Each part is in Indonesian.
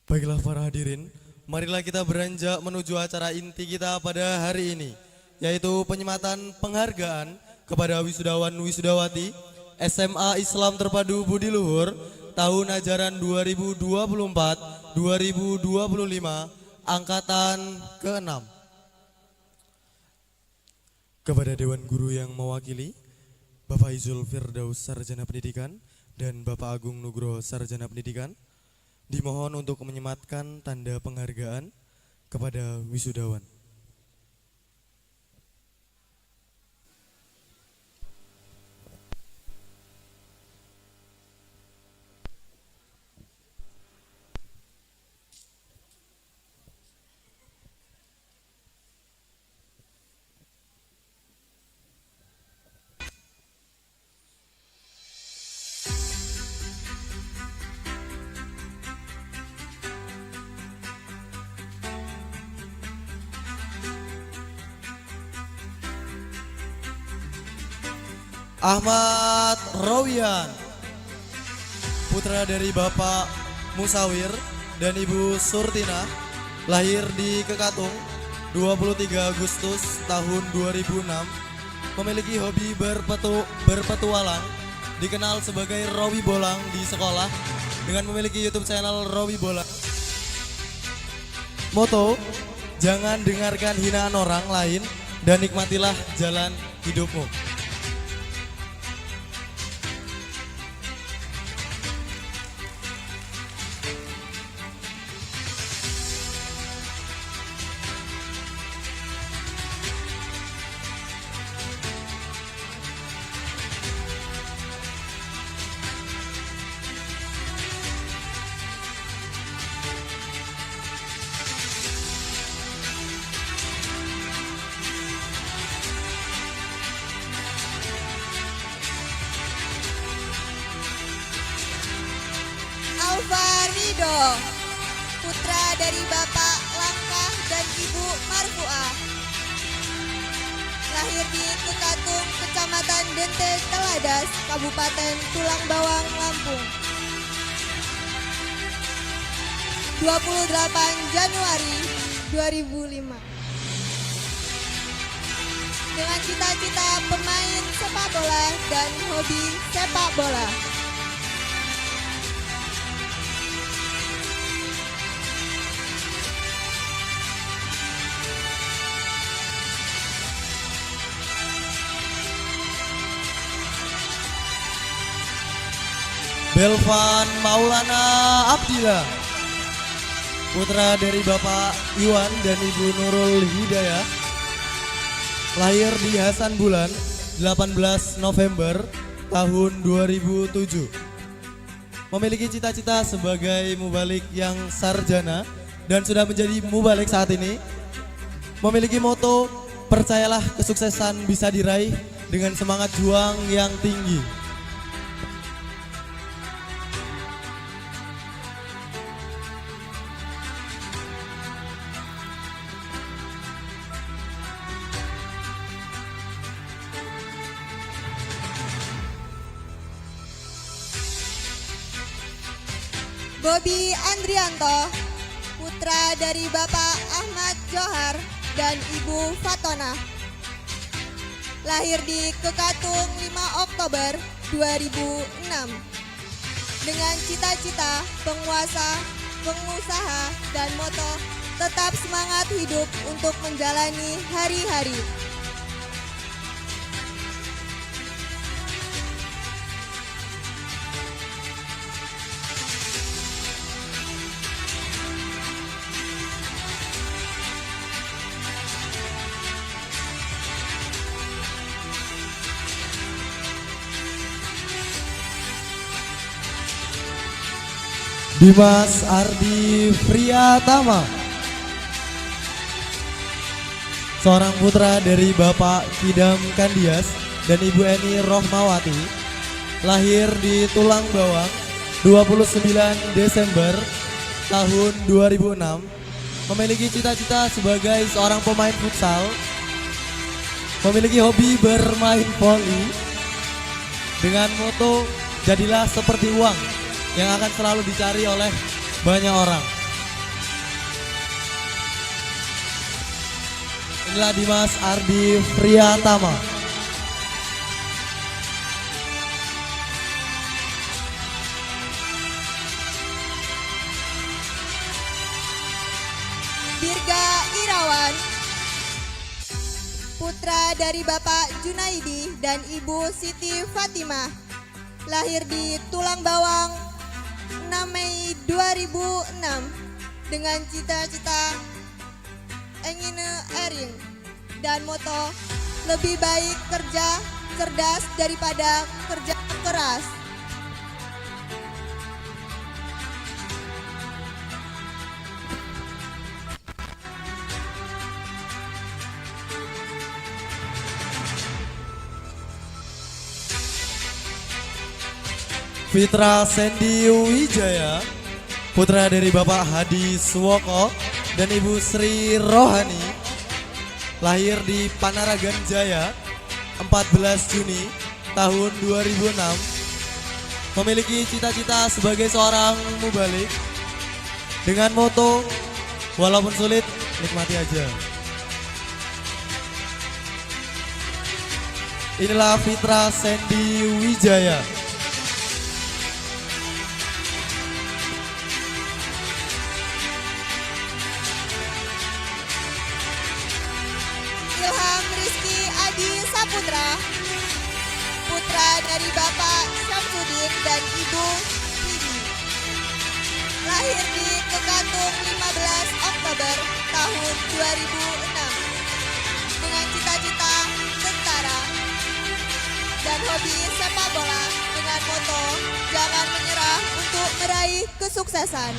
Baiklah para hadirin, marilah kita beranjak menuju acara inti kita pada hari ini, yaitu penyematan penghargaan kepada wisudawan wisudawati SMA Islam Terpadu Budi Luhur tahun ajaran 2024-2025 angkatan ke-6. Kepada Dewan Guru yang mewakili, Bapak Izul Firdaus Sarjana Pendidikan dan Bapak Agung Nugroho Sarjana Pendidikan, dimohon untuk menyematkan tanda penghargaan kepada wisudawan. Ahmad Rawian, putra dari Bapak Musawir dan Ibu Surtina, lahir di Kekatung 23 Agustus tahun 2006, memiliki hobi berpetualang, dikenal sebagai Rawi Bolang di sekolah dengan memiliki YouTube channel Rawi Bolang. Moto, jangan dengarkan hinaan orang lain dan nikmatilah jalan hidupmu. Alvarido, putra dari Bapak Langkah dan Ibu Marfuah, lahir di Kekatung, Kecamatan Dente Teladas, Kabupaten Tulang Bawang, Lampung, 28 Januari 2005. Dengan cita-cita pemain sepak bola dan hobi sepak bola, Belvan Maulana Abdillah, putra dari Bapak Iwan dan Ibu Nurul Hidayah, lahir di Hasan Bulan 18 November tahun 2007. Memiliki cita-cita sebagai mubalik yang sarjana dan sudah menjadi mubalik saat ini. Memiliki moto, percayalah kesuksesan bisa diraih dengan semangat juang yang tinggi. Bobi Andrianto, putra dari Bapak Ahmad Johar dan Ibu Fatona, lahir di Kekatung 5 Oktober 2006, dengan cita-cita pengusaha dan moto tetap semangat hidup untuk menjalani hari-hari. Dimas Ardi Priyatama, seorang putra dari Bapak Kidam Kandias dan Ibu Eni Rohmawati, lahir di Tulang Bawang 29 Desember tahun 2006, memiliki cita-cita sebagai seorang pemain futsal, memiliki hobi bermain voli dengan moto jadilah seperti uang yang akan selalu dicari oleh banyak orang. Inilah Dimas Ardi Priyatama. Dirga Irawan, putra dari Bapak Junaidi dan Ibu Siti Fatimah, lahir di Tulang Bawang 6 Mei 2006 dengan cita-cita ingin ering dan moto lebih baik kerja cerdas daripada kerja keras. Fitra Sandy Wijaya, putra dari Bapak Hadi Suwoko dan Ibu Sri Rohani, lahir di Panaragan Jaya 14 Juni tahun 2006, memiliki cita-cita sebagai seorang mubalik dengan moto walaupun sulit nikmati aja. Inilah Fitra Sandy Wijaya. Ilham Rizky Adi Saputra, putra dari Bapak Syamsuddin dan Ibu Bibi, lahir di Kekatung 15 Oktober tahun 2006 dengan cita-cita tentara dan hobi sepak bola dengan moto jangan menyerah untuk meraih kesuksesan.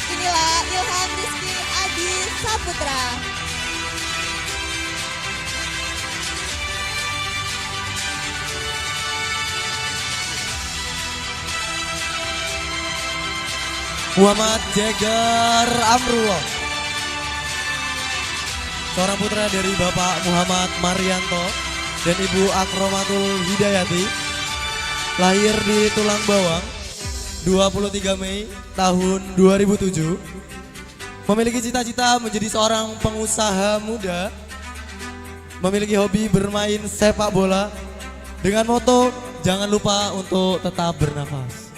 Inilah Ilham Rizky Adi Saputra. Muhammad Jegar Amrullah, seorang putra dari Bapak Muhammad Marianto dan Ibu Akromatul Hidayati, lahir di Tulang Bawang 23 Mei tahun 2007, memiliki cita-cita menjadi seorang pengusaha muda, memiliki hobi bermain sepak bola dengan moto jangan lupa untuk tetap bernafas.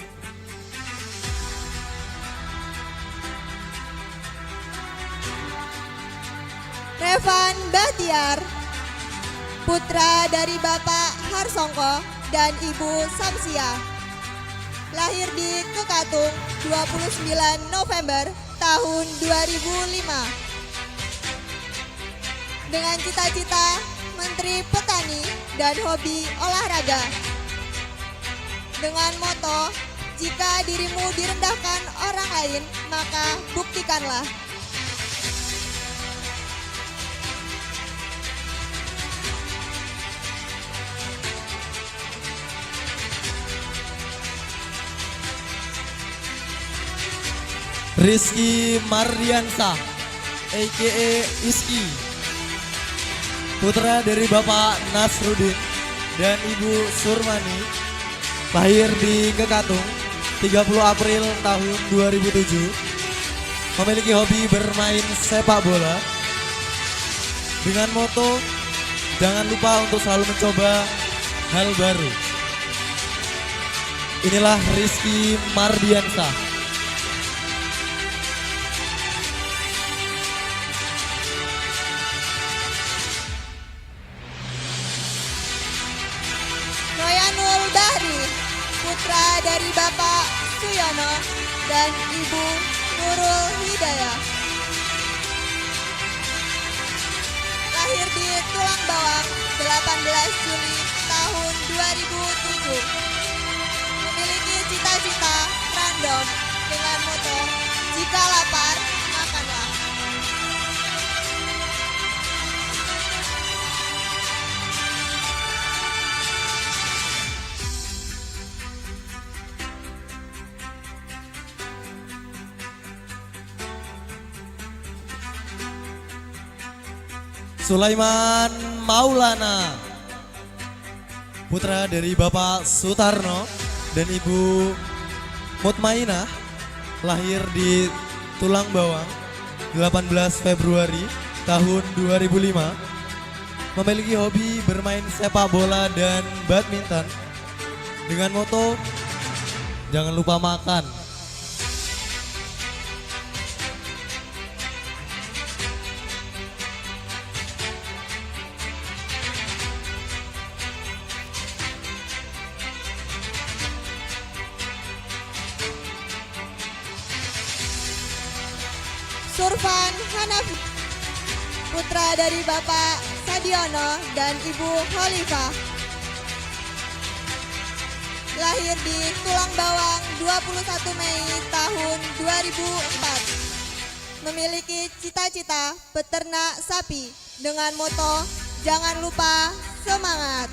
Revan Bahtiar, putra dari Bapak Harsongko dan Ibu Samsia, lahir di Kekatung 29 November tahun 2005 dengan cita-cita Menteri Petani dan hobi olahraga dengan moto jika dirimu direndahkan orang lain maka buktikanlah. Rizky Mardiansa, a.k.a. Iski, putra dari Bapak Nasruddin dan Ibu Surmani, lahir di Kekatung 30 April tahun 2007, memiliki hobi bermain sepak bola dengan moto jangan lupa untuk selalu mencoba hal baru. Inilah Rizky Mardiansa. Noyanul Bahri, putra dari Bapak Suyono dan Ibu Nurul Hidayah, lahir di Tulang Bawang 18 Juli tahun 2007, memiliki cita-cita random dengan moto jika lapar makanlah. Sulaiman Maulana, putra dari Bapak Sutarno dan Ibu Mutmainah, lahir di Tulang Bawang 18 Februari tahun 2005. Memiliki hobi bermain sepak bola dan badminton dengan moto jangan lupa makan. Survan Hanafi, putra dari Bapak Sadiono dan Ibu Khalifah. Lahir di Tulang Bawang 21 Mei tahun 2004. Memiliki cita-cita peternak sapi dengan moto jangan lupa semangat.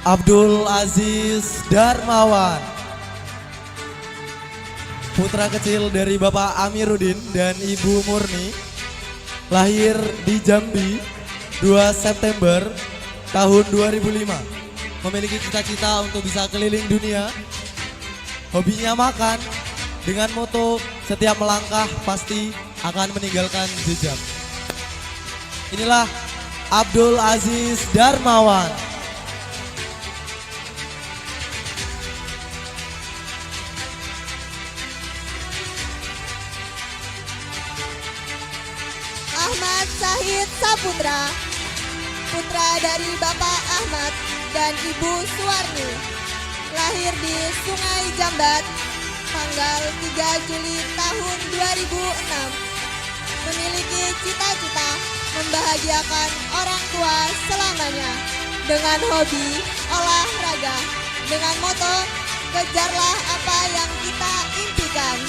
Abdul Aziz Darmawan, putra kecil dari Bapak Amiruddin dan Ibu Murni, lahir di Jambi 2 September tahun 2005. Memiliki cita-cita untuk bisa keliling dunia. Hobinya makan dengan moto setiap melangkah pasti akan meninggalkan jejak. Inilah Abdul Aziz Darmawan. Ahmad Syahid Saputra, putra dari Bapak Ahmad dan Ibu Suwarni, lahir di Sungai Jambat tanggal 3 Juli tahun 2006. Memiliki cita-cita membahagiakan orang tua selamanya dengan hobi olahraga dengan moto kejarlah apa yang kita impikan.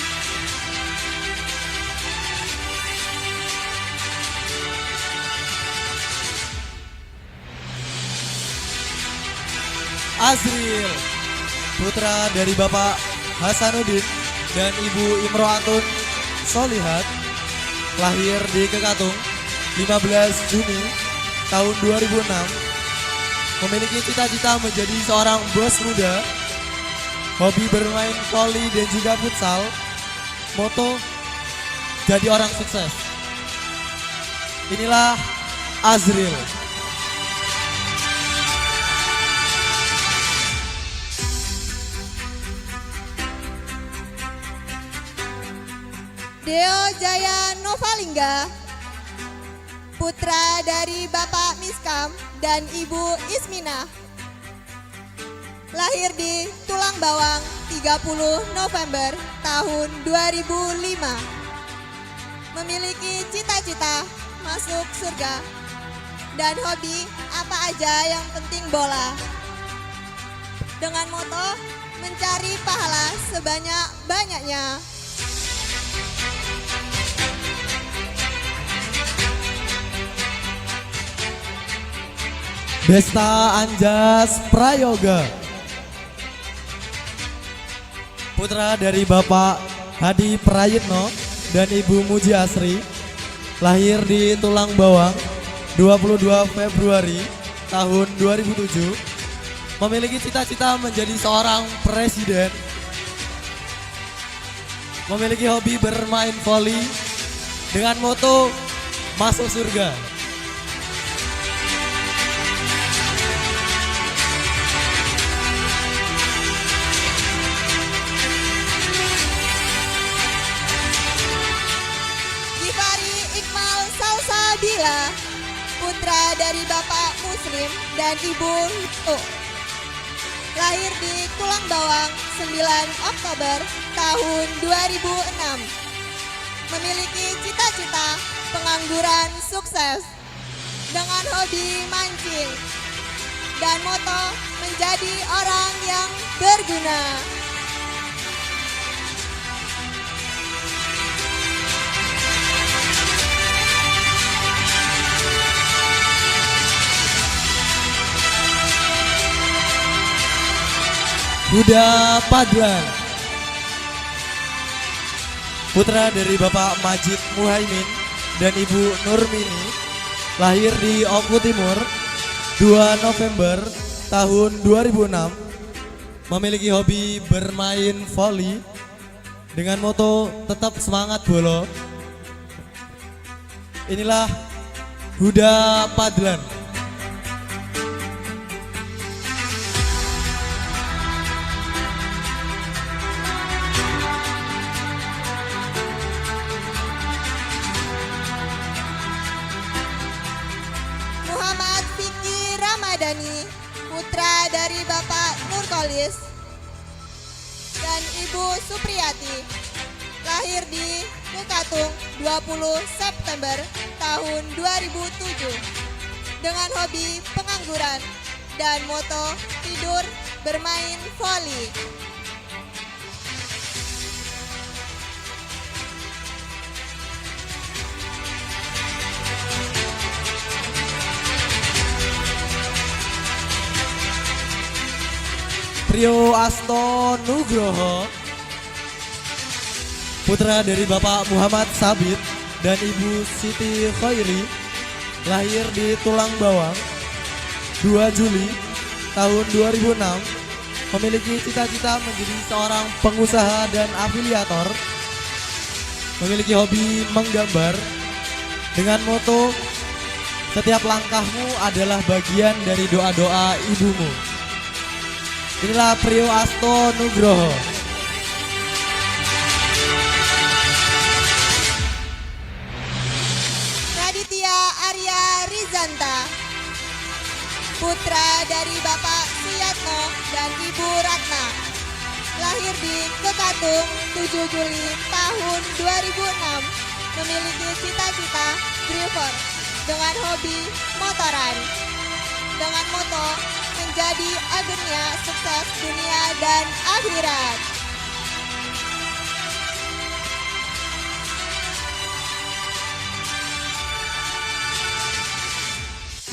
Azril, putra dari Bapak Hasanuddin dan Ibu Imro'atun Solihat, lahir di Kekatung 15 Juni tahun 2006. Memiliki cita-cita menjadi seorang bos muda, hobi bermain voli dan juga futsal, moto jadi orang sukses. Inilah Azril. Deo Jaya Novalingga, putra dari Bapak Miskam dan Ibu Ismina, lahir di Tulang Bawang 30 November tahun 2005. Memiliki cita-cita masuk surga dan hobi apa aja yang penting bola. Dengan moto mencari pahala sebanyak-banyaknya. Desta Anjas Prayoga, putra dari Bapak Hadi Prayitno dan Ibu Muji Asri, lahir di Tulang Bawang 22 Februari tahun 2007. Memiliki cita-cita menjadi seorang presiden. Memiliki hobi bermain voli dengan moto masuk surga. Bila, putra dari Bapak Muslim dan Ibu Luto, lahir di Tulang Bawang 9 Oktober tahun 2006. Memiliki cita-cita pengangguran sukses dengan hobi mancing dan moto menjadi orang yang berguna. Huda Padlan, putra dari Bapak Majid Muhaimin dan Ibu Nurmini, lahir di Oku Timur 2 November tahun 2006, memiliki hobi bermain voli dengan moto tetap semangat bolo. Inilah Huda Padlan. Muhammad Fikri Ramadhani, putra dari Bapak Nurkolis dan Ibu Supriyati, lahir di Kekatung 20 September tahun 2007 dengan hobi pengangguran dan moto tidur bermain voli. Prio Asto Nugroho, putra dari Bapak Muhammad Sabit dan Ibu Siti Khairi, lahir di Tulang Bawang 2 Juli tahun 2006, memiliki cita-cita menjadi seorang pengusaha dan afiliator, memiliki hobi menggambar dengan moto setiap langkahmu adalah bagian dari doa-doa ibumu. Inilah Prio Asto Nugroho. Raditya Arya Rizanta, putra dari Bapak Suyatno dan Ibu Ratna, lahir di Kekatung 7 Juli tahun 2006, memiliki cita-cita driver dengan hobi motoran, dengan moto menjadi agennya sukses dunia dan akhirat.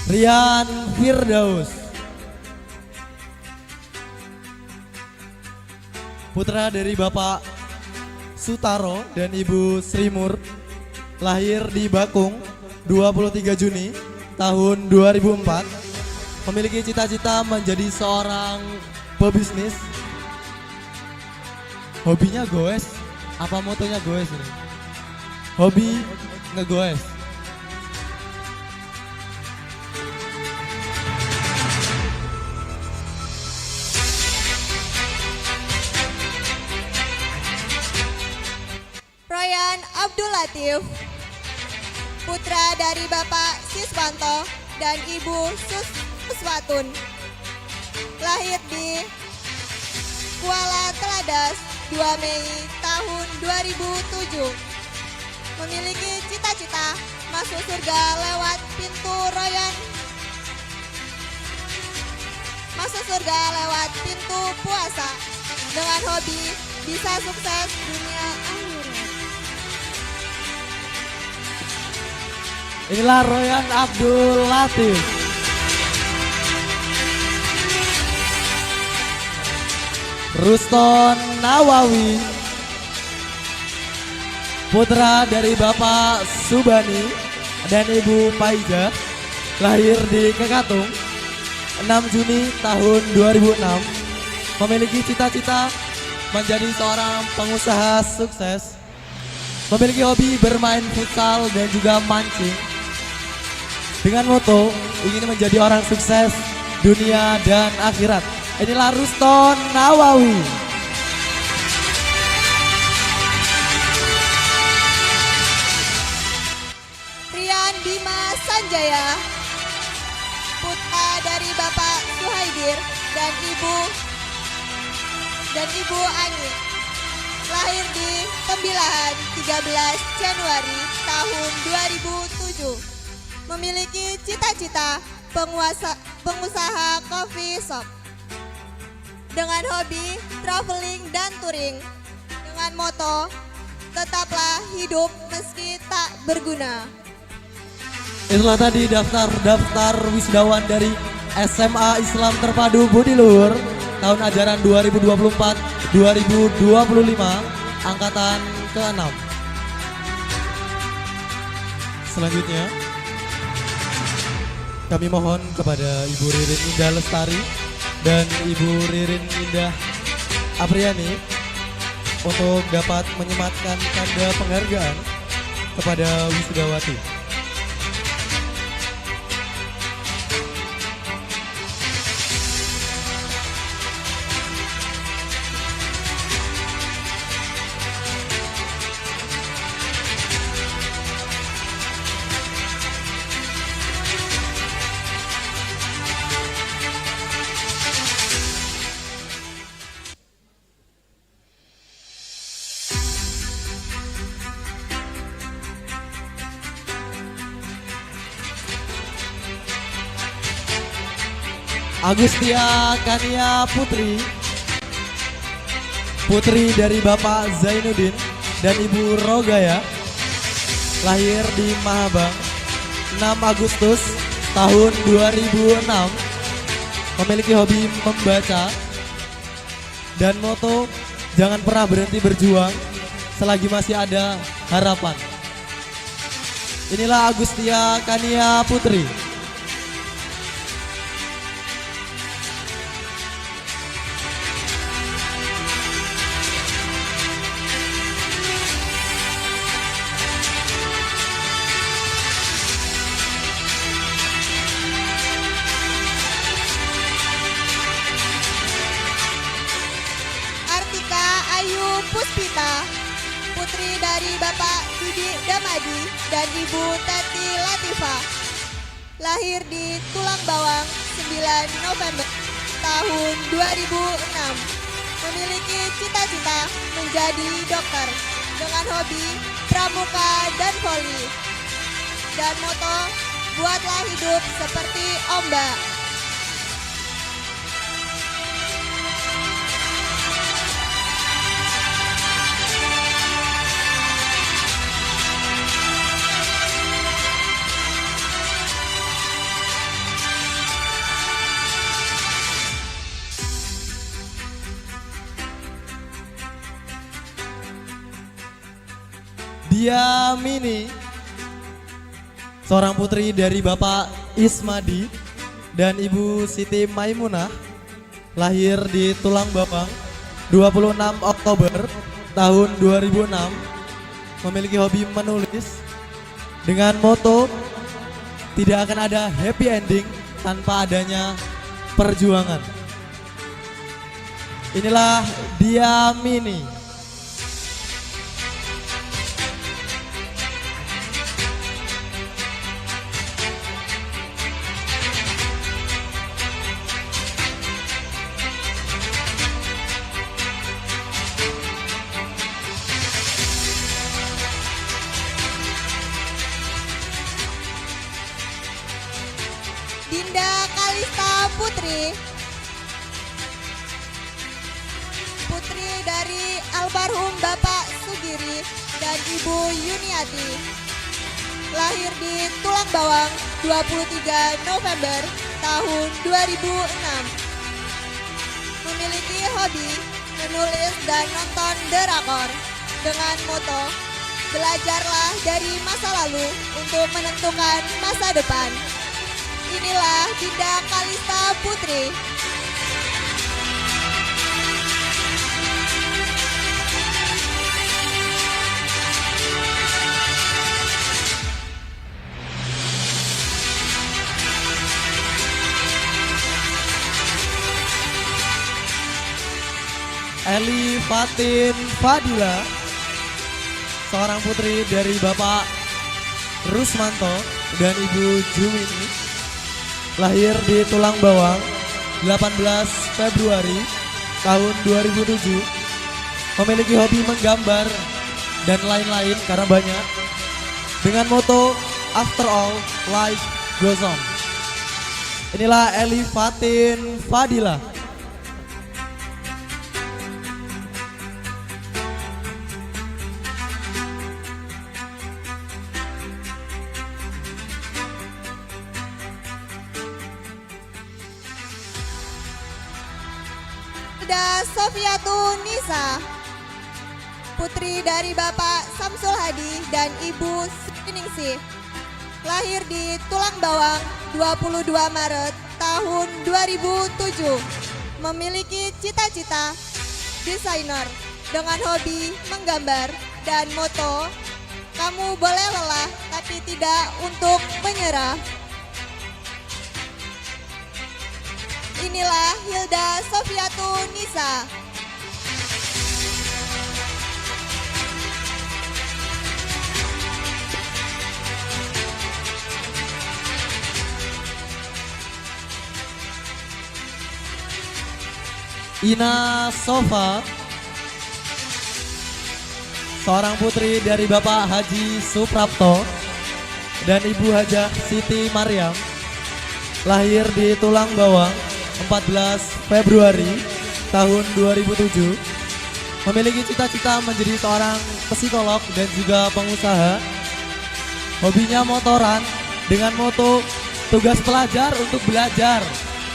Rian Firdaus, putra dari Bapak Sutaro dan Ibu Srimur, lahir di Bakung 23 Juni tahun 2004, memiliki cita-cita menjadi seorang pebisnis. Hobinya goes, apa motonya goes ini? Hobi ngegoes. Royan Abdul Latif, putra dari Bapak Siswanto dan Ibu Suswatun, lahir di Kuala Teladas 2 Mei tahun 2007, memiliki cita-cita masuk surga lewat pintu Royan, masuk surga lewat pintu puasa, dengan hobi bisa sukses dunia akhirat. Inilah Royan Abdul Latif. Ruston Nawawi, putra dari Bapak Subani dan Ibu Paiga, lahir di Kekatung 6 Juni tahun 2006, memiliki cita-cita menjadi seorang pengusaha sukses, memiliki hobi bermain futsal dan juga mancing, dengan moto ingin menjadi orang sukses dunia dan akhirat. Inilah Ruston Nawawi. Rian Bima Sanjaya, putra dari Bapak Suhaidir dan Ibu Ani, lahir di Tembilahan 13 Januari tahun 2007, memiliki cita-cita pengusaha coffee shop, dengan hobi traveling dan touring, dengan moto tetaplah hidup meski tak berguna. Itulah tadi daftar wisudawan dari SMA Islam Terpadu Budi Luhur tahun ajaran 2024-2025 angkatan ke-6. Selanjutnya kami mohon kepada Ibu Ririn Indah Lestari dan Ibu Ririn Indah Apriani untuk dapat menyematkan tanda penghargaan kepada wisudawati. Agustia Kania Putri, putri dari Bapak Zainuddin dan Ibu Rogaya, lahir di Mahabang 6 Agustus tahun 2006, memiliki hobi membaca dan moto jangan pernah berhenti berjuang selagi masih ada harapan. Inilah Agustia Kania Putri. Ayu Puspita, putri dari Bapak Dudi Damadi dan Ibu Teti Latifah, lahir di Tulang Bawang 9 November tahun 2006, memiliki cita-cita menjadi dokter dengan hobi pramuka dan voli, dan moto buatlah hidup seperti ombak. Dia Mini, seorang putri dari Bapak Ismadi dan Ibu Siti Maimunah, lahir di Tulang Bawang 26 Oktober tahun 2006, memiliki hobi menulis dengan moto tidak akan ada happy ending tanpa adanya perjuangan. Inilah Dia Mini. Dinda Kalista Putri, putri dari almarhum Bapak Sugiri dan Ibu Yuniati, lahir di Tulang Bawang 23 November tahun 2006, memiliki hobi menulis dan nonton drakor dengan moto belajarlah dari masa lalu untuk menentukan masa depan. Inilah Dinda Kalista Putri. Eli Fatin Fadila, seorang putri dari Bapak Rusmanto dan Ibu Jumini, lahir di Tulang Bawang 18 Februari tahun 2007, memiliki hobi menggambar dan lain-lain karena banyak, dengan moto After All Life Goes On. Inilah Eli Fatin Fadila. Hilda Sofiatun Nisa, putri dari Bapak Samsul Hadi dan Ibu Suningsih, lahir di Tulang Bawang 22 Maret tahun 2007, memiliki cita-cita desainer dengan hobi menggambar dan moto, kamu boleh lelah tapi tidak untuk menyerah. Inilah Hilda Sofiatun Nisa. Ina Sofa, seorang putri dari Bapak Haji Suprapto dan Ibu Hajah Siti Maryam, lahir di Tulang Bawang 14 Februari tahun 2007, memiliki cita-cita menjadi seorang psikolog dan juga pengusaha. Hobinya motoran dengan moto tugas pelajar untuk belajar,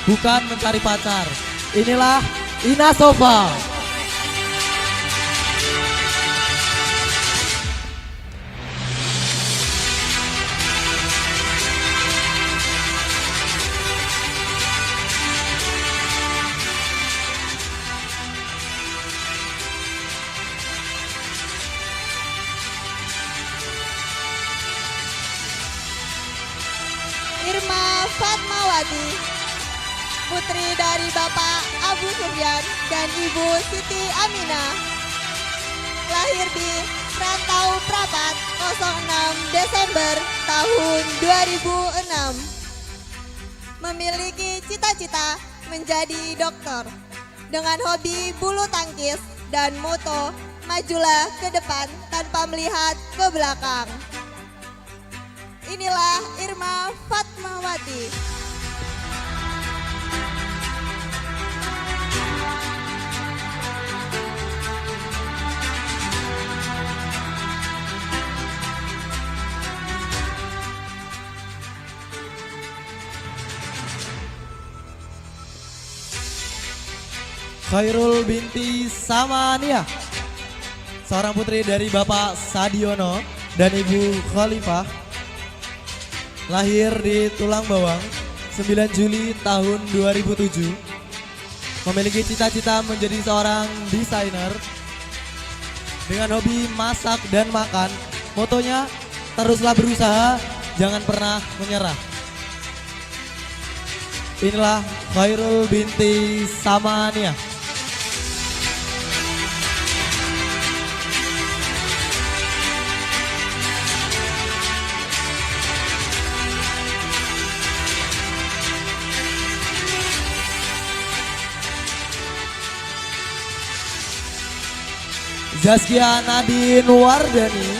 bukan mencari pacar. Inilah Ina Sofa. Irma Fatmawati, putri dari Bapak Abu Sufyan dan Ibu Siti Aminah, lahir di Rantau Prapat 06 Desember tahun 2006, memiliki cita-cita menjadi dokter dengan hobi bulu tangkis dan moto majulah ke depan tanpa melihat ke belakang. Inilah Irma Fatmawati. Khairul binti Samania, seorang putri dari Bapak Sadiono dan Ibu Khalifah, lahir di Tulang Bawang 9 Juli tahun 2007, memiliki cita-cita menjadi seorang desainer dengan hobi masak dan makan. Motonya, teruslah berusaha, jangan pernah menyerah. Inilah Khairul binti Samania. Zaskia Nadine Wardani,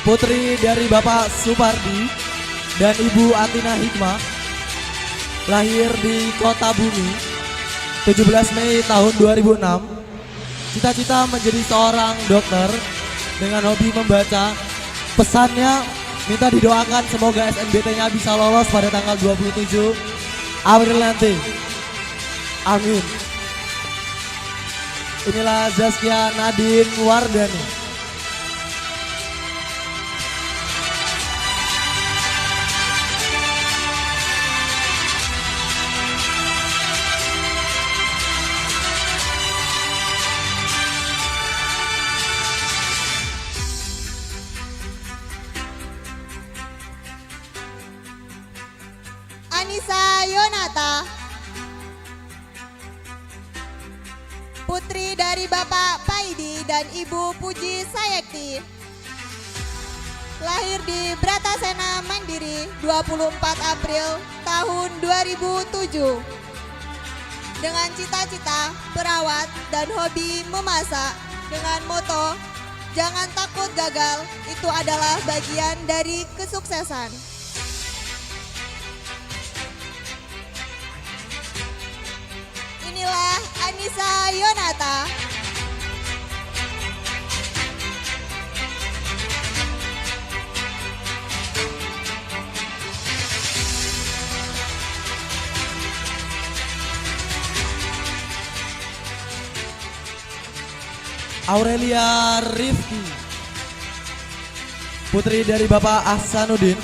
putri dari Bapak Supardi dan Ibu Atina Hikmah, lahir di Kota Bumi 17 Mei tahun 2006, cita-cita menjadi seorang dokter dengan hobi membaca. Pesannya minta didoakan semoga SNBT-nya bisa lolos pada tanggal 27 April nanti. Amin. Inilah Zaskia Nadine Wardani. Anissa Yonata, putri dari Bapak Paidi dan Ibu Puji Sayekti, lahir di Bratasena Mandiri 24 April tahun 2007, dengan cita-cita perawat dan hobi memasak dengan moto jangan takut gagal, itu adalah bagian dari kesuksesan. Inilah Anissa Yonata. Aurelia Rifki, putri dari Bapak Ahsanuddin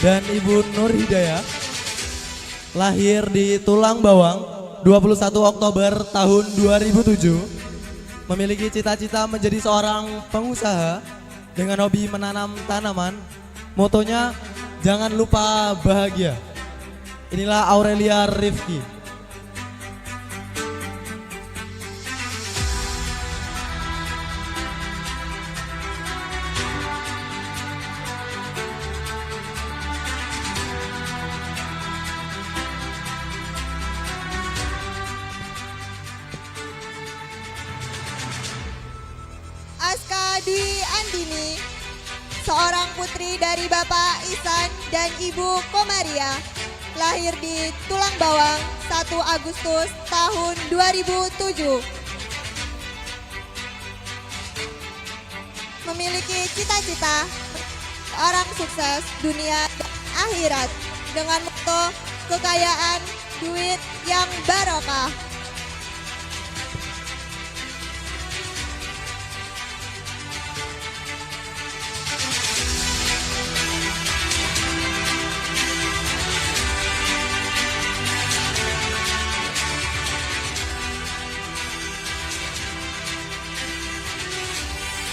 dan Ibu Nur Hidayah, lahir di Tulang Bawang 21 Oktober tahun 2007, memiliki cita-cita menjadi seorang pengusaha dengan hobi menanam tanaman. Motonya, jangan lupa bahagia. Inilah Aurelia Rifki. Aska Dwi Andini, seorang putri dari Bapak Ihsan dan Ibu Komaria, lahir di Tulang Bawang 1 Agustus tahun 2007. Memiliki cita-cita seorang sukses dunia dan akhirat dengan motto kekayaan, duit yang barokah.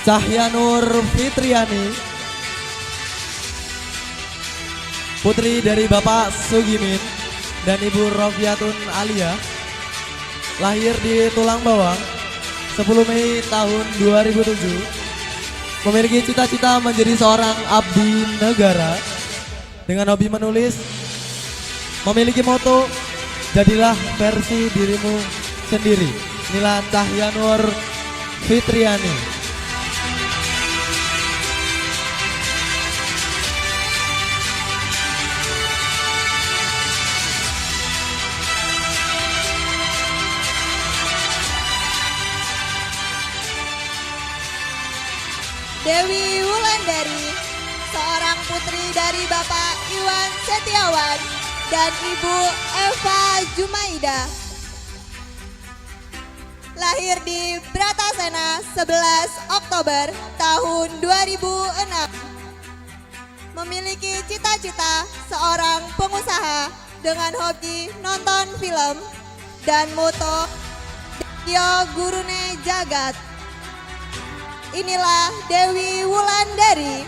Cahyanur Fitriani, putri dari Bapak Sugimin dan Ibu Rofiatun Alia, lahir di Tulang Bawang 10 Mei tahun 2007, memiliki cita-cita menjadi seorang abdi negara dengan hobi menulis, memiliki moto, jadilah versi dirimu sendiri. Inilah Cahyanur Fitriani. Dewi Wulandari, seorang putri dari Bapak Iwan Setiawan dan Ibu Eva Jumaida, lahir di Bratasena 11 Oktober tahun 2006, memiliki cita-cita seorang pengusaha dengan hobi nonton film dan moto Yo Gurune Jagat. Inilah Dewi Wulandari.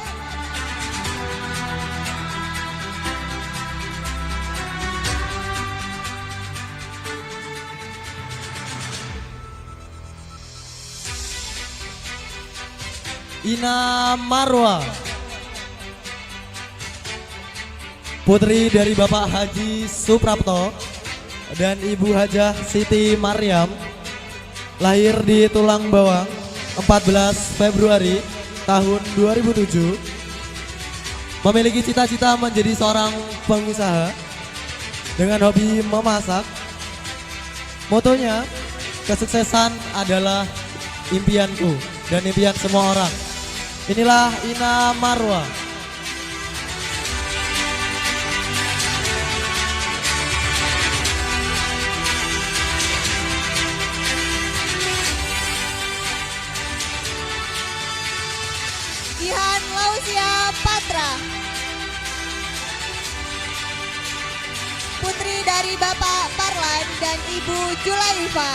Ina Marwa, putri dari Bapak Haji Suprapto dan Ibu Hajah Siti Maryam, lahir di Tulang Bawang 14 Februari tahun 2007, memiliki cita-cita menjadi seorang pengusaha dengan hobi memasak. Motonya, kesuksesan adalah impianku dan impian semua orang. Inilah Ina Marwa. Jihan Lausia Patra, putri dari Bapak Parlan dan Ibu Julaifa,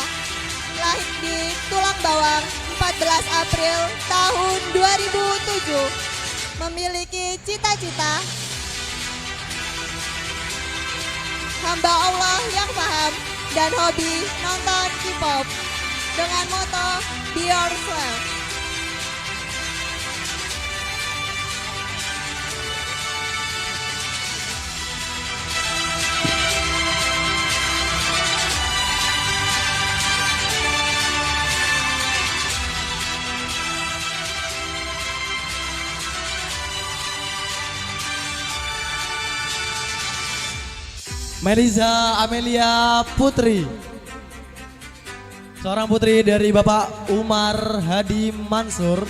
lahir di Tulang Bawang 14 April tahun 2007, memiliki cita-cita hamba Allah yang paham dan hobi nonton K-pop dengan moto Be Yourself. Meliza Amelia Putri, seorang putri dari Bapak Umar Hadi Mansur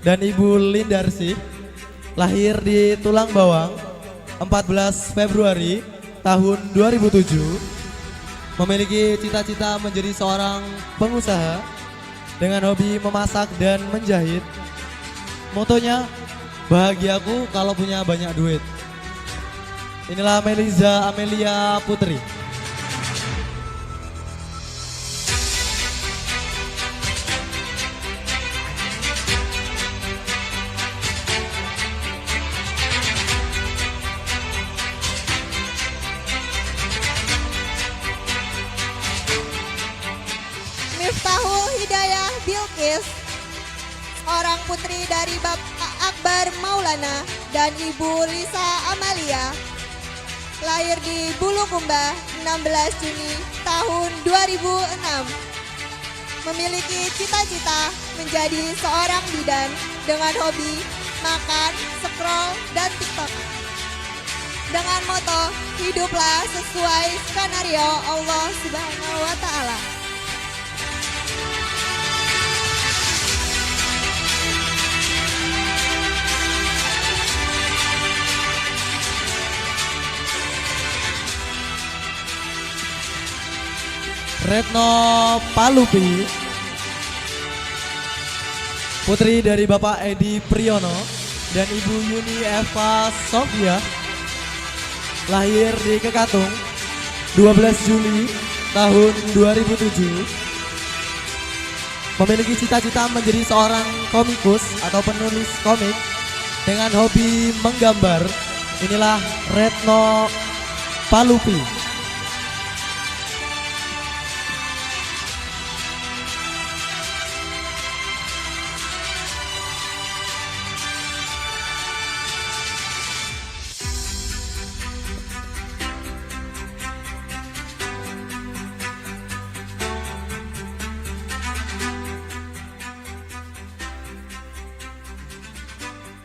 dan Ibu Lindarsi, lahir di Tulang Bawang 14 Februari tahun 2007, memiliki cita-cita menjadi seorang pengusaha dengan hobi memasak dan menjahit. Motonya, bahagiaku kalau punya banyak duit. Inilah Meliza Amelia Putri. Miftahul Hidayah Bilqis, seorang putri dari Bapak Akbar Maulana dan Ibu Lisa Amalia, lahir di Bulukumba 16 Juni tahun 2006. Memiliki cita-cita menjadi seorang bidan dengan hobi makan, scroll, dan TikTok. Dengan moto, hiduplah sesuai skenario Allah Subhanahu wa Ta'ala. Retno Palupi, putri dari Bapak Edi Priyono dan Ibu Yuni Eva Sofia, lahir di Kekatung 12 Juli tahun 2007. Memiliki cita-cita menjadi seorang komikus atau penulis komik dengan hobi menggambar. Inilah Retno Palupi.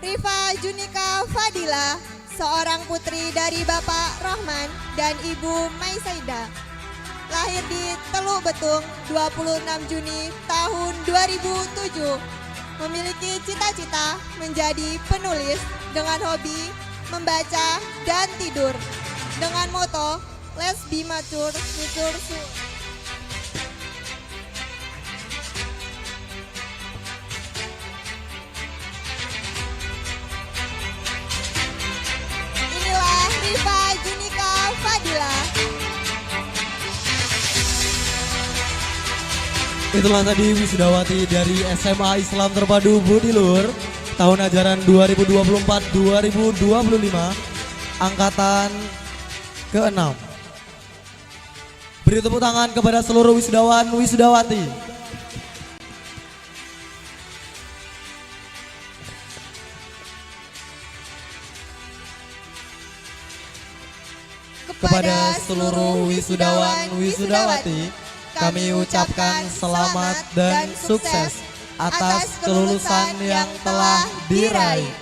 Rifa Junika Fadila, seorang putri dari Bapak Rohman dan Ibu Maisaida, lahir di Teluk Betung 26 Juni tahun 2007. Memiliki cita-cita menjadi penulis dengan hobi membaca dan tidur. Dengan moto, let's be mature, mature soon. Inilah Rifa Junika Fadila. Itulah tadi wisudawati dari SMA Islam Terpadu Budilur tahun ajaran 2024-2025 angkatan ke-6. Beri tepuk tangan kepada seluruh wisudawan wisudawati. Kepada seluruh wisudawan wisudawati, kami ucapkan selamat dan sukses atas kelulusan yang telah diraih.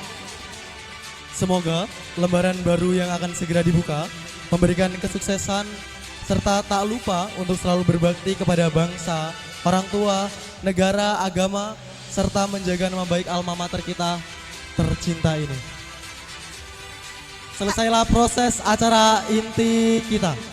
Semoga lembaran baru yang akan segera dibuka memberikan kesuksesan serta tak lupa untuk selalu berbakti kepada bangsa, orang tua, negara, agama, serta menjaga nama baik alma mater kita tercinta ini. Selesailah proses acara inti kita.